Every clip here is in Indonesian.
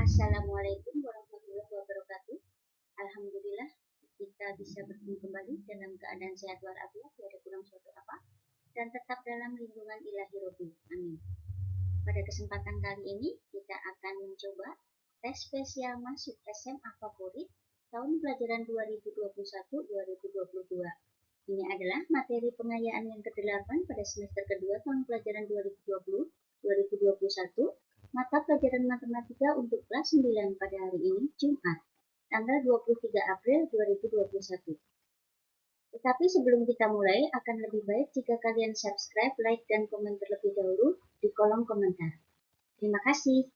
Assalamualaikum warahmatullahi wabarakatuh. Alhamdulillah kita bisa bertemu kembali dalam keadaan sehat walafiat, tiada kurang suatu apa, dan tetap dalam lindungan ilahi Robbi. Amin. Pada kesempatan kali ini kita akan mencoba tes spesial masuk SMA favorit tahun pelajaran 2021-2022. Ini adalah materi pengayaan yang ke-8 pada semester kedua tahun pelajaran 2020-2021, mata pelajaran matematika untuk kelas 9 pada hari ini, Jumat, tanggal 23 April 2021. Tetapi sebelum kita mulai, akan lebih baik jika kalian subscribe, like, dan komen terlebih dahulu di kolom komentar. Terima kasih.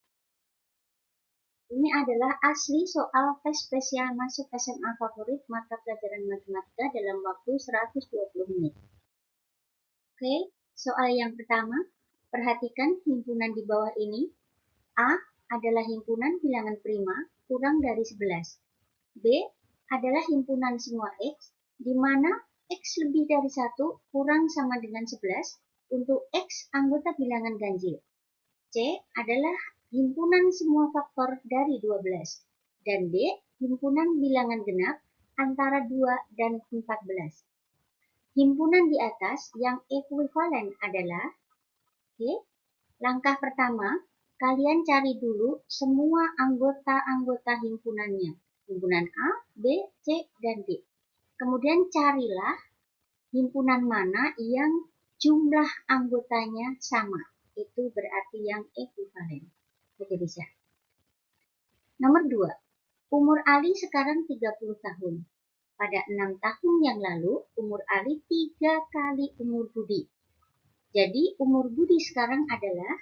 Ini adalah asli soal tes spesial masuk SMA favorit mata pelajaran matematika dalam waktu 120 menit. Oke, soal yang pertama, perhatikan himpunan di bawah ini. A adalah himpunan bilangan prima kurang dari 11. B adalah himpunan semua X, di mana X lebih dari 1 kurang sama dengan 11 untuk X anggota bilangan ganjil. C adalah himpunan semua faktor dari 12. Dan D, himpunan bilangan genap antara 2 dan 14. Himpunan di atas yang ekuivalen adalah langkah pertama, kalian cari dulu semua anggota-anggota himpunannya. Himpunan A, B, C, dan D. Kemudian carilah himpunan mana yang jumlah anggotanya sama. Itu berarti yang ekuivalen. Oke, bisa. Nomor 2. Umur Ali sekarang 30 tahun. Pada 6 tahun yang lalu, umur Ali 3 kali umur Budi. Jadi, umur Budi sekarang adalah,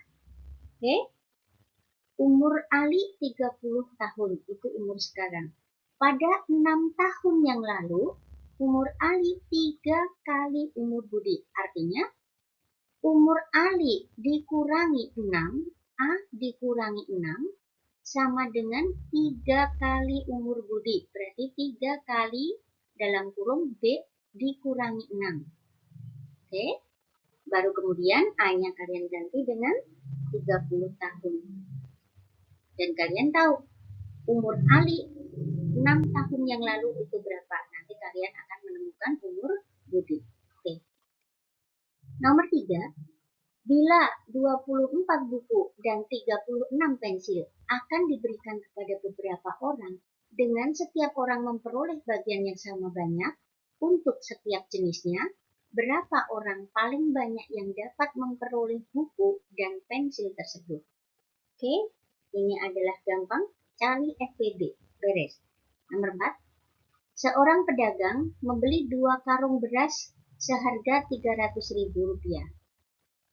umur Ali 30 tahun, itu umur sekarang. Pada 6 tahun yang lalu, umur Ali 3 kali umur Budi. Artinya, umur Ali dikurangi 6, A dikurangi 6, sama dengan 3 kali umur Budi. Berarti 3 kali dalam kurung B dikurangi 6. Oke, baru kemudian A-nya kalian ganti dengan 30 tahun. Dan kalian tahu umur Ali 6 tahun yang lalu itu berapa. Nanti kalian akan menemukan umur Budi. Oke. Nomor 3, bila 24 buku dan 36 pensil akan diberikan kepada beberapa orang, dengan setiap orang memperoleh bagian yang sama banyak untuk setiap jenisnya, berapa orang paling banyak yang dapat memperoleh buku dan pensil tersebut? Oke, ini adalah gampang, cari FPD, beres. Nomor 4, seorang pedagang membeli 2 karung beras seharga Rp300.000.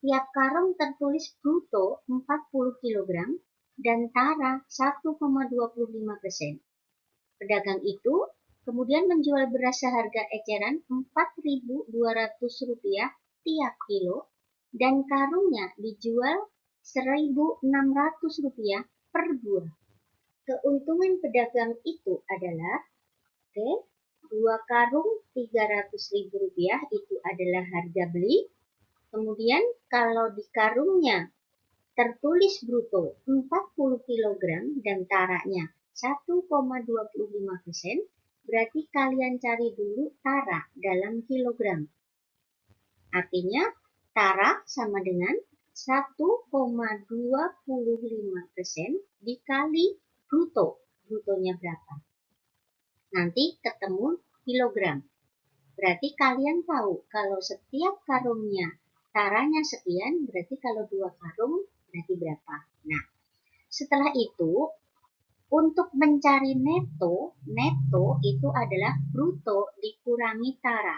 Tiap karung tertulis bruto 40 kg dan tara 1,25%. Pedagang itu kemudian menjual beras seharga eceran Rp4.200 tiap kilo dan karungnya dijual Rp1.600 per buah. Keuntungan pedagang itu adalah, 2 karung Rp300.000 itu adalah harga beli. Kemudian kalau di karungnya tertulis bruto 40 kg dan taranya 1,25%, berarti kalian cari dulu tara dalam kilogram. Artinya tara sama dengan 1,25% dikali bruto. Brutonya berapa? Nanti ketemu kilogram. Berarti kalian tahu kalau setiap karungnya taranya sekian, berarti kalau 2 karung berarti berapa. Nah, setelah itu untuk mencari neto itu adalah bruto dikurangi tara.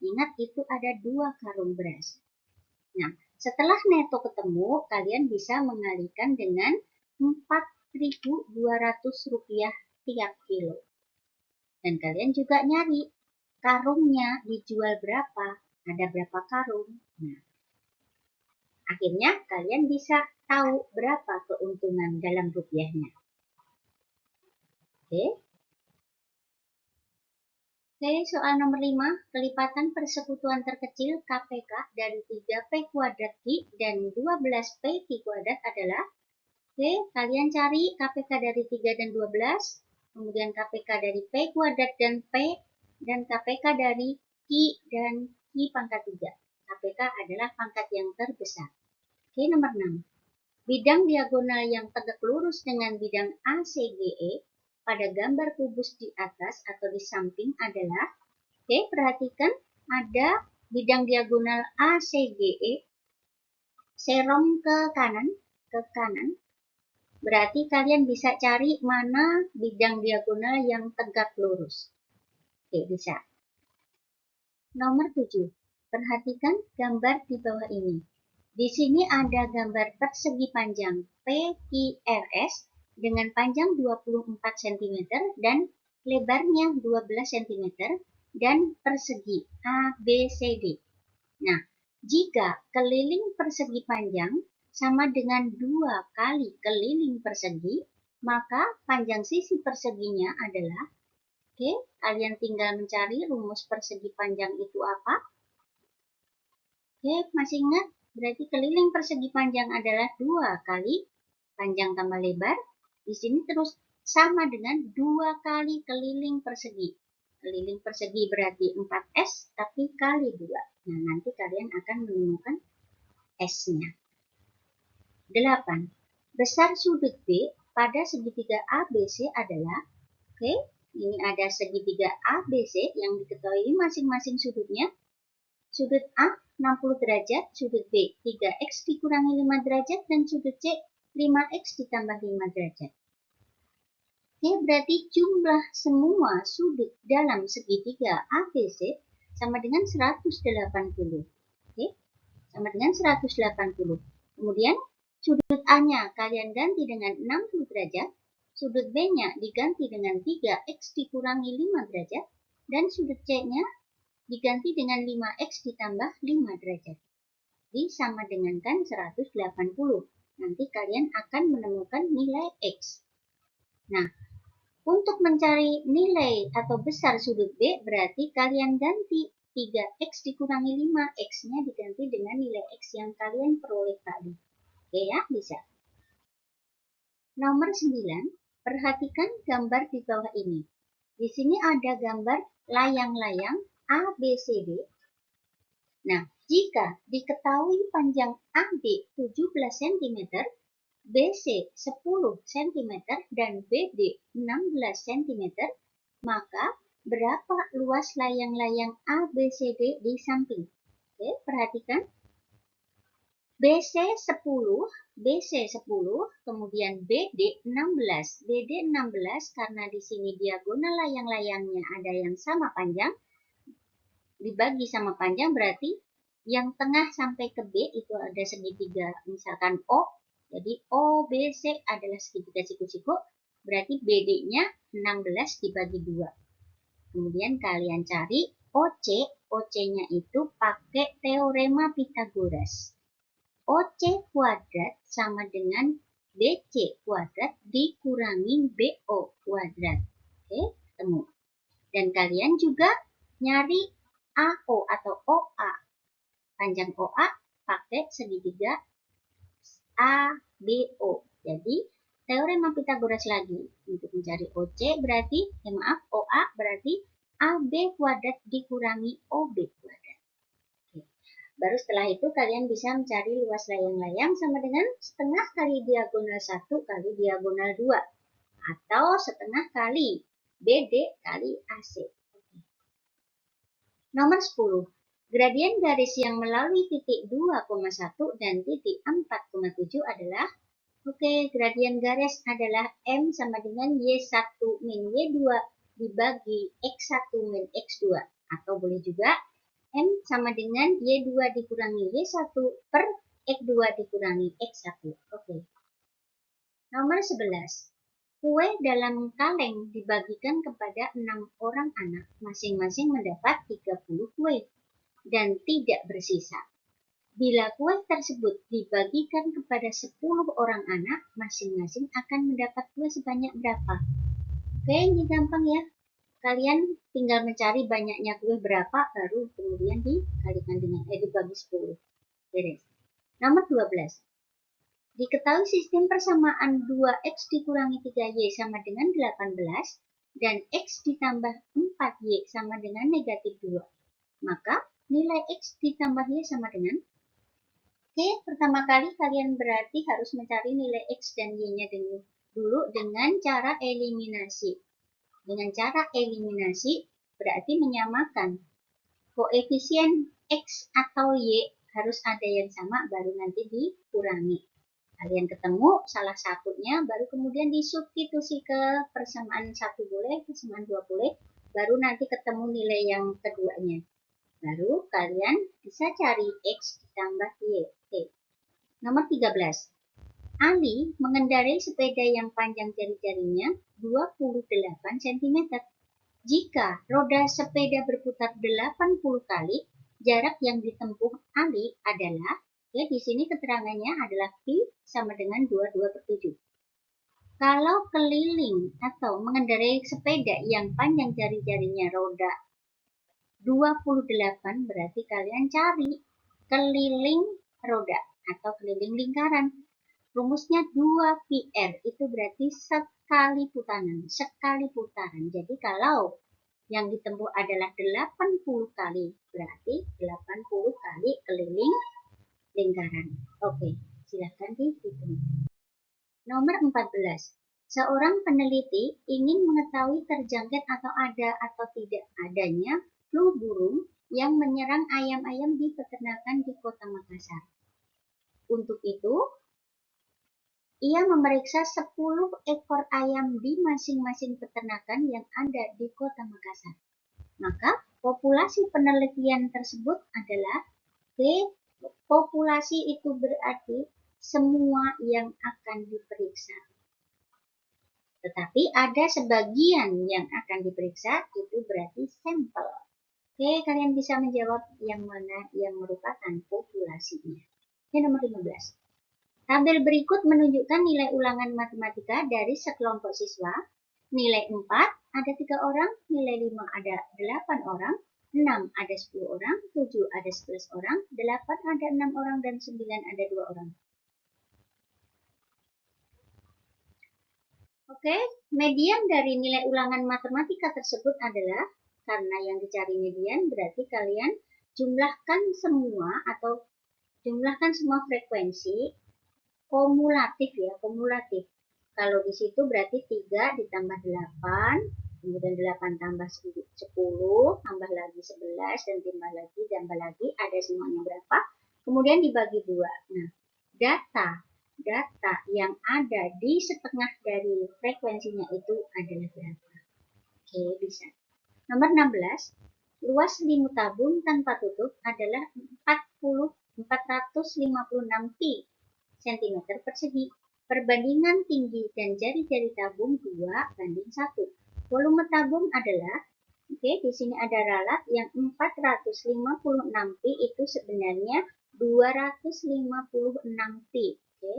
Ingat itu ada 2 karung beras. Nah, setelah neto ketemu, kalian bisa mengalihkan dengan Rp4.200 tiap kilo. Dan kalian juga nyari karungnya dijual berapa, ada berapa karung. Nah, akhirnya kalian bisa tahu berapa keuntungan dalam rupiahnya. Oke, soal nomor 5, kelipatan persekutuan terkecil KPK dari 3P kuadrat Q dan 12P Q kuadrat adalah Oke, kalian cari KPK dari 3 dan 12, kemudian KPK dari P kuadrat dan P, dan KPK dari Q dan Q pangkat 3. KPK adalah pangkat yang terbesar. Oke, nomor 6. Bidang diagonal yang tegak lurus dengan bidang ACGE pada gambar kubus di atas atau di samping adalah, oke, perhatikan ada bidang diagonal ACGE serong ke kanan, berarti kalian bisa cari mana bidang diagonal yang tegak lurus. Oke, bisa. Nomor 7. Perhatikan gambar di bawah ini. Di sini ada gambar persegi panjang PQRS dengan panjang 24 cm dan lebarnya 12 cm dan persegi ABCD. Nah, jika keliling persegi panjang sama dengan 2 kali keliling persegi, maka panjang sisi perseginya adalah, oke, kalian tinggal mencari rumus persegi panjang itu apa. Oke, masih ingat? Berarti keliling persegi panjang adalah 2 kali panjang tambah lebar. Di sini terus sama dengan 2 kali keliling persegi. Keliling persegi berarti 4S, tapi kali 2. Nah, nanti kalian akan menemukan S-nya. 8. Besar sudut B pada segitiga ABC adalah, oke, ini ada segitiga ABC yang diketahui masing-masing sudutnya. Sudut A 60 derajat, sudut B 3X dikurangi 5 derajat, dan sudut C 5X ditambah 5 derajat. Oke, berarti jumlah semua sudut dalam segitiga ABC sama dengan 180. Oke, sama dengan 180. Kemudian sudut A-nya kalian ganti dengan 60 derajat, sudut B-nya diganti dengan 3X dikurangi 5 derajat, dan sudut C-nya diganti dengan 5X ditambah 5 derajat. Jadi sama dengan kan 180. Nanti kalian akan menemukan nilai X. Nah, untuk mencari nilai atau besar sudut B, berarti kalian ganti 3X dikurangi 5, X-nya diganti dengan nilai X yang kalian peroleh tadi. Oke ya, bisa. Nomor 9, perhatikan gambar di bawah ini. Di sini ada gambar layang-layang ABCD. Nah, jika diketahui panjang AB 17 cm, BC 10 cm, dan BD 16 cm, maka berapa luas layang-layang ABCD di samping? Oke, perhatikan. BC 10, kemudian BD 16. BD 16 karena di sini diagonal layang-layangnya ada yang sama panjang, dibagi sama panjang berarti yang tengah sampai ke B itu ada segitiga, misalkan O, jadi OBC adalah segitiga siku-siku, berarti BD-nya 16 dibagi 2. Kemudian kalian cari OC, OC-nya itu pakai teorema Pythagoras. OC kuadrat sama dengan BC kuadrat dikurangi BO kuadrat. Oke, ketemu. Dan kalian juga nyari AO atau OA. Panjang OA pakai segitiga ABO. Jadi, teorema Pythagoras lagi. Untuk mencari OC berarti, OA berarti AB kuadrat dikurangi OB kuadrat. Baru setelah itu kalian bisa mencari luas layang-layang sama dengan setengah kali diagonal 1 kali diagonal 2. Atau setengah kali BD kali AC. Nomor 10. Gradien garis yang melalui titik 2,1 dan titik 4,7 adalah, oke, gradien garis adalah M sama dengan Y1 min Y2 dibagi X1 min X2. Atau boleh juga M sama dengan Y2 dikurangi Y1 per X2 dikurangi X1. Oke. Nomor 11. Kue dalam kaleng dibagikan kepada 6 orang anak. Masing-masing mendapat 30 kue dan tidak bersisa. Bila kue tersebut dibagikan kepada 10 orang anak, masing-masing akan mendapat kue sebanyak berapa? Oke, ini gampang ya. Kalian tinggal mencari banyaknya kue berapa, baru kemudian dikalikan dengan dibagi 10. Beres. Nomor 12. Diketahui sistem persamaan 2x dikurangi 3y sama dengan 18 dan x ditambah 4y sama dengan negatif 2. Maka nilai x ditambah y sama dengan. Oke, pertama kali kalian berarti harus mencari nilai x dan y-nya dulu dengan cara eliminasi. Dengan cara eliminasi berarti menyamakan koefisien x atau y harus ada yang sama baru nanti dikurangi. Kalian ketemu salah satunya baru kemudian disubstitusi ke persamaan 1 boleh, persamaan 2 boleh, baru nanti ketemu nilai yang keduanya. Baru kalian bisa cari x ditambah y. Oke. Nomor 13. Ali mengendarai sepeda yang panjang jari-jarinya 28 cm. Jika roda sepeda berputar 80 kali, jarak yang ditempuh Ali adalah, ya di sini keterangannya adalah Pi sama dengan 22/7. Kalau keliling atau mengendarai sepeda yang panjang jari-jarinya roda 28, berarti kalian cari keliling roda atau keliling lingkaran. Rumusnya 2πr, itu berarti sekali putaran. Jadi kalau yang ditempuh adalah 80 kali, berarti 80 kali keliling lingkaran. Oke, silahkan dihitung. Nomor 14. Seorang peneliti ingin mengetahui terjangkit atau ada atau tidak adanya flu burung yang menyerang ayam-ayam di peternakan di Kota Makassar. Untuk itu, ia memeriksa 10 ekor ayam di masing-masing peternakan yang ada di Kota Makassar. Maka, populasi penelitian tersebut adalah populasi itu berarti semua yang akan diperiksa. Tetapi ada sebagian yang akan diperiksa, itu berarti sampel. Oke, kalian bisa menjawab yang mana yang merupakan populasinya. Oke, nomor 15. Tabel berikut menunjukkan nilai ulangan matematika dari sekelompok siswa. Nilai 4 ada 3 orang, nilai 5 ada 8 orang, 6 ada 10 orang, 7 ada 11 orang, 8 ada 6 orang, dan 9 ada 2 orang. Oke, median dari nilai ulangan matematika tersebut adalah, karena yang dicari median berarti kalian jumlahkan semua atau jumlahkan semua frekuensi kumulatif ya, kumulatif. Kalau di situ berarti 3 ditambah 8, kemudian 8 tambah 10, tambah lagi 11, dan tambah lagi, ada semuanya berapa, kemudian dibagi 2. Nah, data yang ada di setengah dari frekuensinya itu adalah berapa? Oke, bisa. Nomor 16, luas selimut tabung tanpa tutup adalah 456 pi cm persegi. Perbandingan tinggi dan jari-jari tabung 2:1. Volume tabung adalah, oke, di sini ada ralat yang 456 pi itu sebenarnya 256 pi. Oke,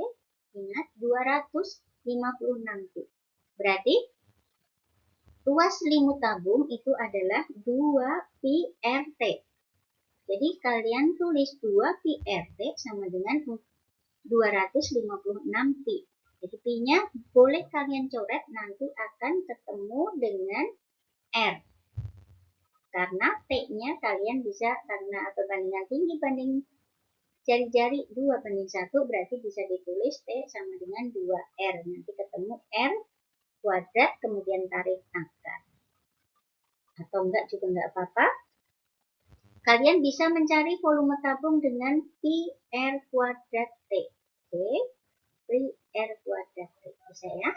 ingat 256 pi. Berarti luas selimut tabung itu adalah 2 pi RT. Jadi kalian tulis 2 pi RT sama dengan 256 pi. Jadi pi-nya boleh kalian coret, nanti akan ketemu dengan R. Karena T-nya kalian bisa, karena perbandingan tinggi banding jari-jari 2:1, berarti bisa ditulis T sama dengan 2R. Nanti ketemu R kuadrat, kemudian tarik akar. Atau enggak juga enggak apa-apa. Kalian bisa mencari volume tabung dengan pi R kuadrat T. Oke, pi R kuadrat T. Bisa ya?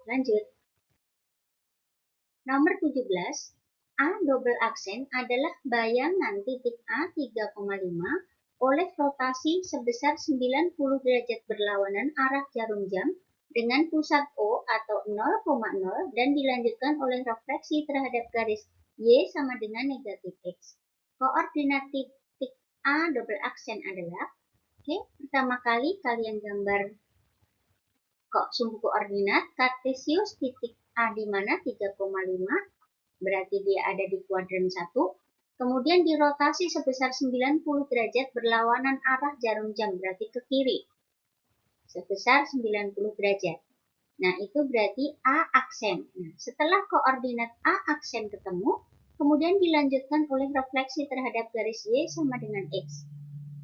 Lanjut. Nomor 17. A double aksen adalah bayangan titik A 3,5 oleh rotasi sebesar 90 derajat berlawanan arah jarum jam dengan pusat O atau 0,0 dan dilanjutkan oleh refleksi terhadap garis Y sama dengan negatif X. Koordinat titik A double aksen adalah, oke, pertama kali kalian gambar sumbu koordinat Kartesius titik A di mana 3,5, berarti dia ada di kuadran 1. Kemudian dirotasi sebesar 90 derajat berlawanan arah jarum jam, berarti ke kiri. sebesar 90 derajat. Nah, itu berarti A aksen. Nah, setelah koordinat A aksen ketemu, kemudian dilanjutkan oleh refleksi terhadap garis Y sama dengan X.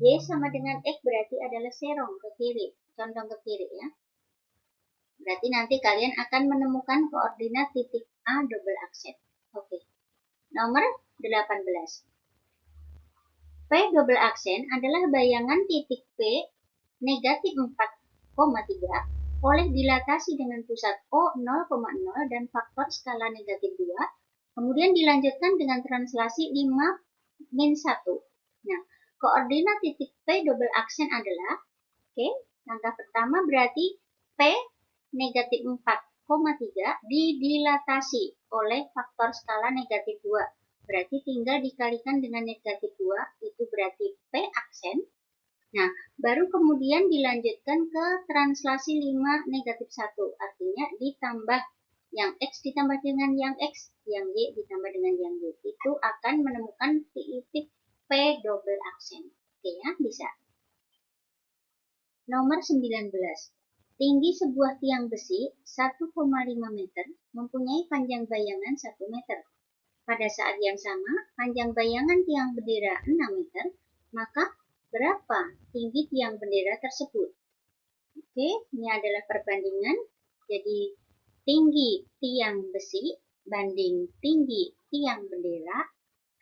Y sama dengan X berarti adalah serong ke kiri, condong ke kiri ya. Berarti nanti kalian akan menemukan koordinat titik A double aksen. Oke. Nomor 18. P double aksen adalah bayangan titik P negatif 4,3 oleh dilatasi dengan pusat O 0,0 dan faktor skala negatif 2, kemudian dilanjutkan dengan translasi 5-1. Nah, koordinat titik P double aksen adalah, langkah pertama berarti P negatif 4,3 didilatasi oleh faktor skala negatif 2. Berarti tinggal dikalikan dengan negatif 2, itu berarti P aksen. Nah, baru kemudian dilanjutkan ke translasi 5-1, artinya ditambah yang X ditambah dengan yang X, yang Y ditambah dengan yang Y. Itu akan menemukan titik P double aksen. Oke ya, bisa. Nomor 19. Tinggi sebuah tiang besi 1,5 meter mempunyai panjang bayangan 1 meter. Pada saat yang sama, panjang bayangan tiang bendera 6 meter, maka berapa tinggi tiang bendera tersebut? Oke, ini adalah perbandingan. Jadi, tinggi tiang besi banding tinggi tiang bendera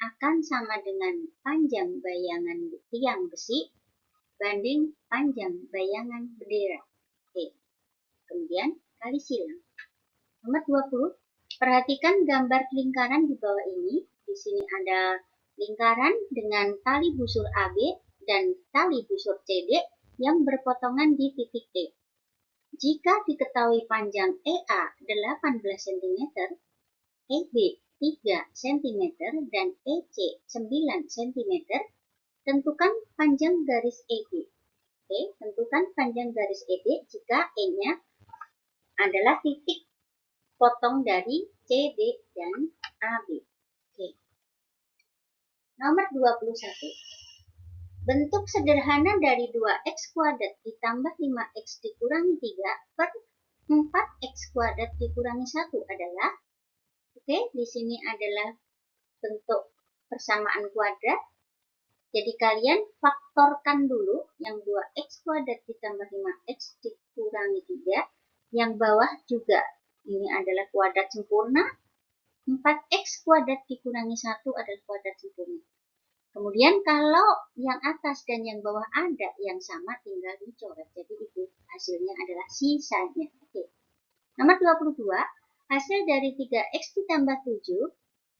akan sama dengan panjang bayangan tiang besi banding panjang bayangan bendera. Oke, kemudian kali silang. Nomor 20. Perhatikan gambar lingkaran di bawah ini. Di sini ada lingkaran dengan tali busur AB dan tali busur CD yang berpotongan di titik D. Jika diketahui panjang EA 18 cm, EB 3 cm, dan EC 9 cm, tentukan panjang garis EB. Oke, tentukan panjang garis EB jika E-nya adalah titik potong dari CD dan AB. Oke. Nomor 21. Bentuk sederhana dari 2x kuadrat ditambah 5x dikurangi 3 per 4x kuadrat dikurangi 1 adalah, di sini adalah bentuk persamaan kuadrat. Jadi kalian faktorkan dulu yang 2x kuadrat ditambah 5x dikurangi 3. Yang bawah juga ini adalah kuadrat sempurna. 4x kuadrat dikurangi 1 adalah kuadrat sempurna. Kemudian kalau yang atas dan yang bawah ada yang sama, tinggal dicoret. Jadi itu hasilnya adalah sisanya. Oke. Nomor 22. Hasil dari 3x ditambah 7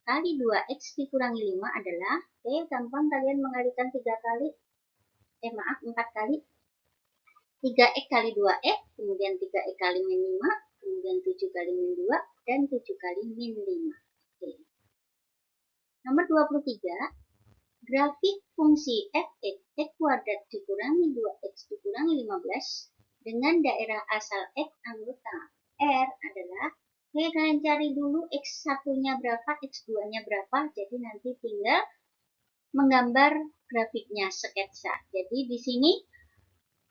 kali 2x dikurangi 5 adalah, gampang kalian mengalikan 3 kali. 4 kali. 3x kali 2x, kemudian 3x kali min 5, kemudian 7 kali min 2, dan 7 kali min 5. Oke. Nomor 23. Grafik fungsi fx x kuadrat dikurangi 2x dikurangi 15 dengan daerah asal x anggota R adalah, kalian cari dulu x1-nya berapa, x2-nya berapa, jadi nanti tinggal menggambar grafiknya sketsa. Jadi di sini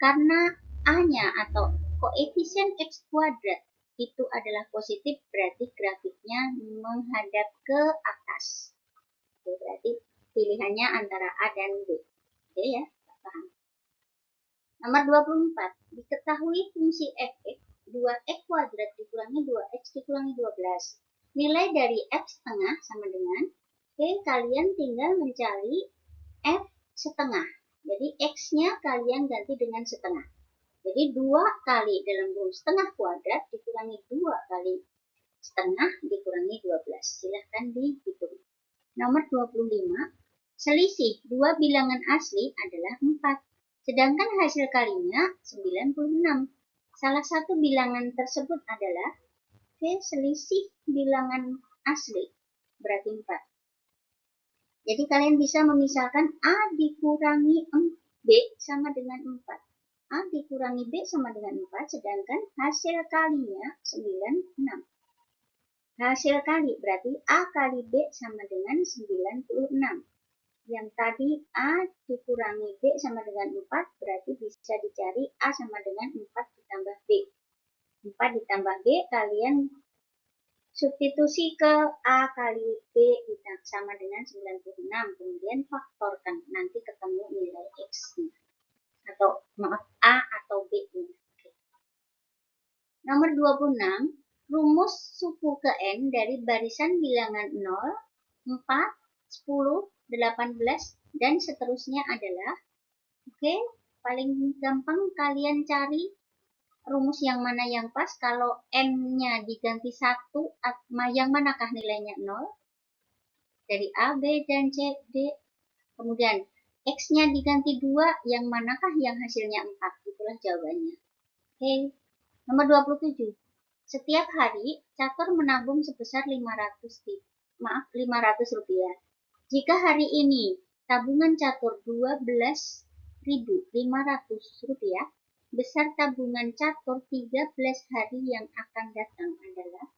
karena A-nya atau koefisien x kuadrat itu adalah positif, berarti grafiknya menghadap ke atas. Oke, berarti pilihannya antara A dan B. Oke ya, paham. Nomor 24. Diketahui fungsi fx 2x kuadrat dikurangi 2x dikurangi 12. Nilai dari f setengah sama dengan, kalian tinggal mencari f setengah. Jadi x-nya kalian ganti dengan setengah. Jadi 2 kali dalam kurung setengah kuadrat dikurangi 2 kali setengah dikurangi 12. Silahkan dihitung. Nomor 25. Selisih dua bilangan asli adalah 4, sedangkan hasil kalinya 96. Salah satu bilangan tersebut adalah, selisih bilangan asli, berarti 4. Jadi kalian bisa memisahkan A dikurangi B sama dengan 4. A dikurangi B sama dengan 4, sedangkan hasil kalinya 96. Hasil kali berarti A kali B sama dengan 96. Yang tadi A dikurangi B sama dengan 4, berarti bisa dicari A sama dengan 4 ditambah B. 4 ditambah B, kalian substitusi ke A kali B sama dengan 96. Kemudian faktorkan, nanti ketemu nilai X-nya. Atau maaf, A atau B-nya. Nomor 26, rumus suku ke N dari barisan bilangan 0, 4, 10, 18, dan seterusnya adalah, oke, paling gampang kalian cari rumus yang mana yang pas. Kalau N-nya diganti 1, yang manakah nilainya 0? Dari A, B, dan C, D. Kemudian X-nya diganti 2, yang manakah yang hasilnya 4? Itulah jawabannya. Oke, nomor 27. Setiap hari, Catur menabung sebesar 500 rupiah. Jika hari ini tabungan Catur 12.500 rupiah, besar tabungan Catur 13 hari yang akan datang adalah,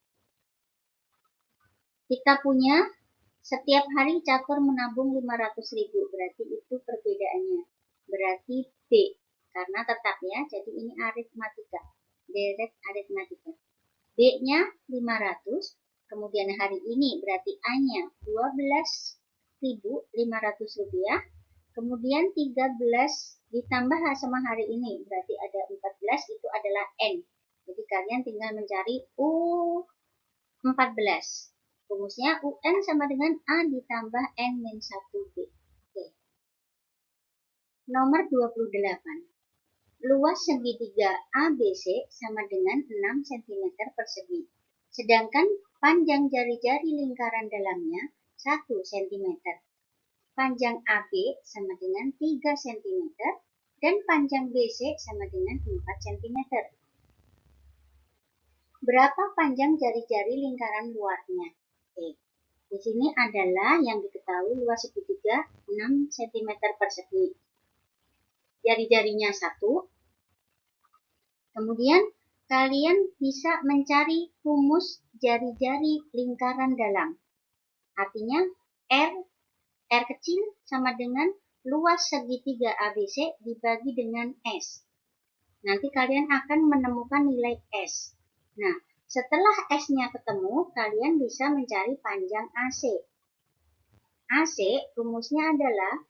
kita punya setiap hari Catur menabung 500.000, berarti itu perbedaannya. Berarti B, karena tetap ya, jadi ini aritmatika, deret aritmatika. B-nya 500, kemudian hari ini berarti A-nya 12.500 rupiah, kemudian 13 ditambah sama hari ini, berarti ada 14, itu adalah N. Jadi kalian tinggal mencari U14. Rumusnya UN sama dengan A ditambah N-1B. Oke. Nomor 28. Luas segitiga ABC sama dengan 6 cm persegi. Sedangkan panjang jari-jari lingkaran dalamnya 1 cm. Panjang AB sama dengan 3 cm dan panjang BC sama dengan 4 cm. Berapa panjang jari-jari lingkaran luarnya? Oke. Di sini adalah yang diketahui luas segitiga 6 cm persegi. Jari-jarinya 1. Kemudian kalian bisa mencari rumus jari-jari lingkaran dalam. Artinya R kecil sama dengan luas segitiga ABC dibagi dengan S. Nanti kalian akan menemukan nilai S. Nah, setelah S-nya ketemu, kalian bisa mencari panjang AC. AC rumusnya adalah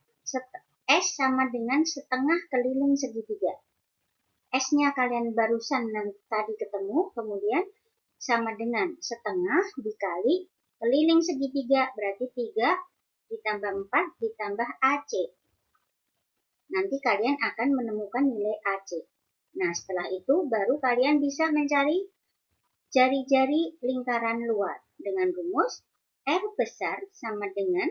S sama dengan setengah keliling segitiga. S-nya kalian barusan tadi ketemu, kemudian sama dengan setengah dikali keliling segitiga, berarti 3 ditambah 4 ditambah AC. Nanti kalian akan menemukan nilai AC. Nah, setelah itu baru kalian bisa mencari jari-jari lingkaran luar dengan rumus R besar sama dengan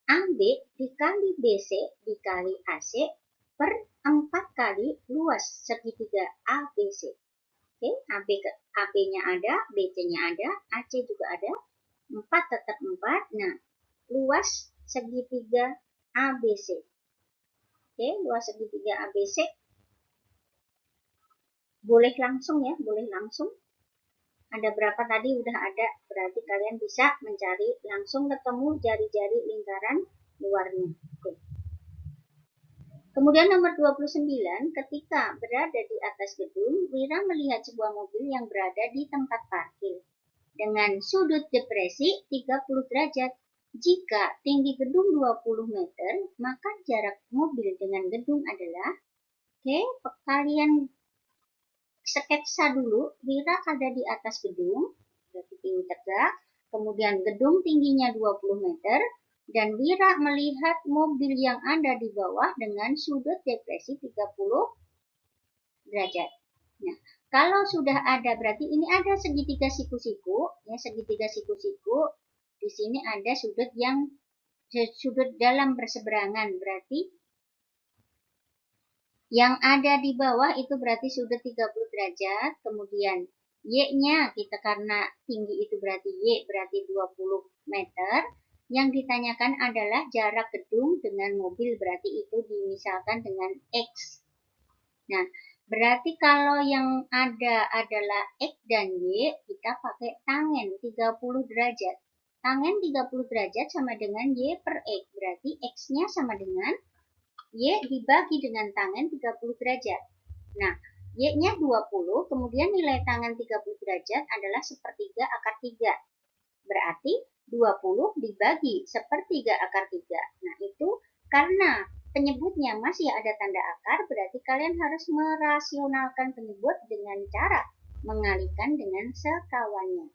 AB dikali BC dikali AC per 4 kali luas segitiga ABC. Oke, AB-nya ada, BC-nya ada, AC juga ada, 4 tetap 4. Nah, luas segitiga ABC. Oke, luas segitiga ABC. Boleh langsung ya, boleh langsung. Ada berapa tadi udah ada, berarti kalian bisa mencari langsung ketemu jari-jari lingkaran luarnya. Oke. Kemudian nomor 29, ketika berada di atas gedung, Wira melihat sebuah mobil yang berada di tempat parkir dengan sudut depresi 30 derajat. Jika tinggi gedung 20 meter, maka jarak mobil dengan gedung adalah, oke, kalian sketsa dulu. Wira ada di atas gedung, berarti tinggi tegak, kemudian gedung tingginya 20 meter, dan Wira melihat mobil yang ada di bawah dengan sudut depresi 30 derajat. Nah, kalau sudah ada, berarti ini ada segitiga siku-siku, ya, segitiga siku-siku. Di sini ada sudut dalam berseberangan, berarti yang ada di bawah itu berarti sudut 30 derajat, kemudian Y-nya kita karena tinggi itu berarti Y berarti 20 meter. Yang ditanyakan adalah jarak gedung dengan mobil, berarti itu dimisalkan dengan X. Nah, berarti kalau yang ada adalah X dan Y, kita pakai tangen 30 derajat. Tangen 30 derajat sama dengan Y per X. Berarti X-nya sama dengan Y dibagi dengan tangen 30 derajat. Nah, Y-nya 20, kemudian nilai tangen 30 derajat adalah sepertiga akar 3. Berarti 20 dibagi sepertiga akar 3. Nah, itu karena penyebutnya masih ada tanda akar, berarti kalian harus merasionalkan penyebut dengan cara mengalikan dengan sekawannya.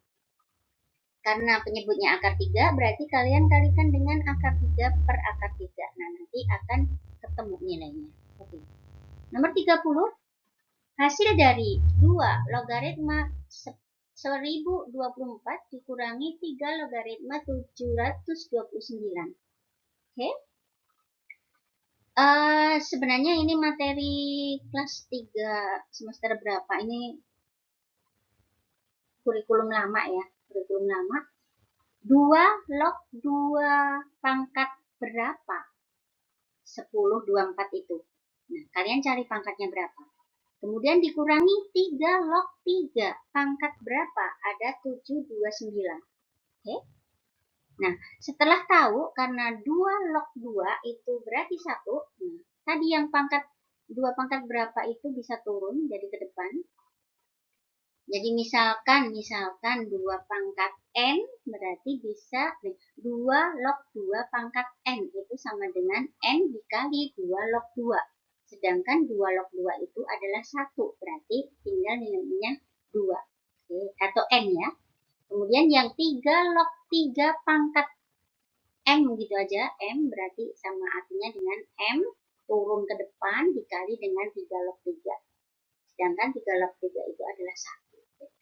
Karena penyebutnya akar 3, berarti kalian kalikan dengan akar 3 per akar 3. Nah, nanti akan ketemu nilainya. Oke. Nomor 30, hasil dari 2 logaritma 1024 dikurangi 3 logaritma 729. Oke. Sebenarnya ini materi kelas 3 semester berapa? Ini kurikulum lama ya. Kurikulum lama. 2 log 2 pangkat berapa? 1024 itu. Nah, kalian cari pangkatnya berapa. Kemudian dikurangi 3 log 3. Pangkat berapa? Ada 729. Oke. Nah, setelah tahu karena 2 log 2 itu berarti 1. Nah, tadi yang pangkat 2 pangkat berapa itu bisa turun jadi ke depan. Jadi misalkan 2 pangkat N berarti bisa 2 log 2 pangkat N itu sama dengan N dikali 2 log 2. Sedangkan 2 log 2 itu adalah 1, berarti tinggal nilainya 2. Oke, atau N ya. Kemudian yang 3 log 3 pangkat M gitu aja, M berarti sama artinya dengan M turun ke depan dikali dengan 3 log 3. Sedangkan 3 log 3 itu adalah 1.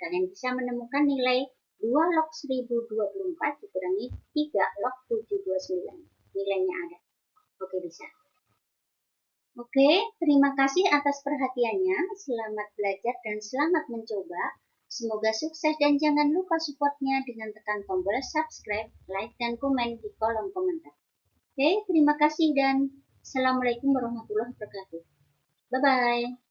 Kalian bisa menemukan nilai 2 log 1024 dikurangi 3 log 729. Nilainya ada. Oke, bisa. Oke, terima kasih atas perhatiannya. Selamat belajar dan selamat mencoba. Semoga sukses dan jangan lupa supportnya dengan tekan tombol subscribe, like, dan komen di kolom komentar. Oke, terima kasih dan Assalamualaikum warahmatullahi wabarakatuh. Bye-bye.